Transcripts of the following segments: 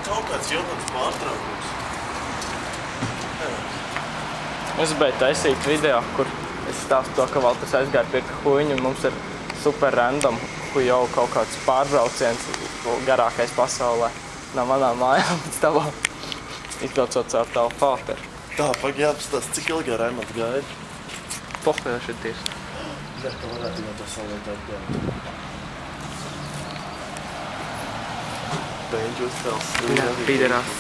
kaut kāds joks pārtraukums. Es gribēju taisīt video, kur es stāstu to, ka Valters aizgāja pie huiņu un mums ir super random jau kaut kāds pārbrauciens garākais pasaulē no manām mājām līdz tavām, izbraucot caur tavu fāteru. Tā, pagaid jāapstās, cik ilgi Raimonds gaida? Pohujā šeit ir. Zinu, ka varētu jau tā saulētāt gāt. Beņģu uztēls. Jā, pīderās.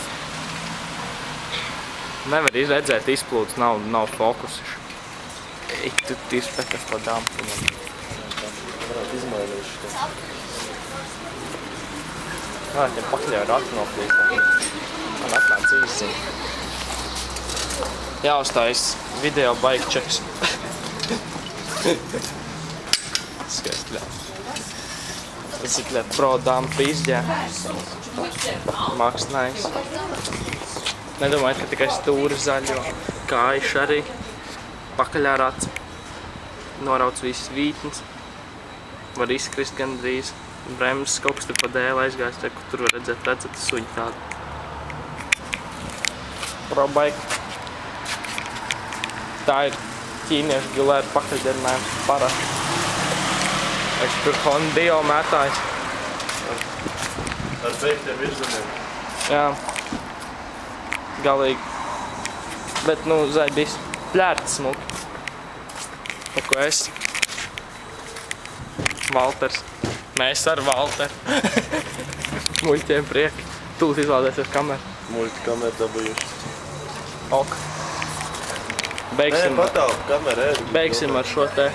Nevar redzēt izplūdes, nav fokusiši. Tu tīrspekas to dāmu. Varētu izmainīšu to. Varētu jau pakļauju ratu noplīst. Man atnāc īsi. Jāuztājas video baigčeks. Skaisti ļaut. Tas ir pro dāmu pīzģē. Mākslinieks. Nedomājiet, ka tikai stūri zaļo. Kājuši arī. Pakaļā rats. Norauc visas vītnes. Var izkrist gandrīz. Bremzes kaut kas tur pa dēli aizgājis, kur tur var redzēt suņi tādu. Pro bike. Tā ir ķīniešu gilēra pakaļderinājums parasti. Es tur Hondio mētājs. Ar veiktiem virzumiem. Jā. Galīgi. Bet, zaļbīs pļērts smuki. Pa ko es? Valters. Mēs ar Valteru. Muļķiem prieki. Tūlīt izlādēsies kameru. Muļķi kameru dabūjuši. Ok. Beigsim Nē, patālu, kamera ir. Beigsim ar šo te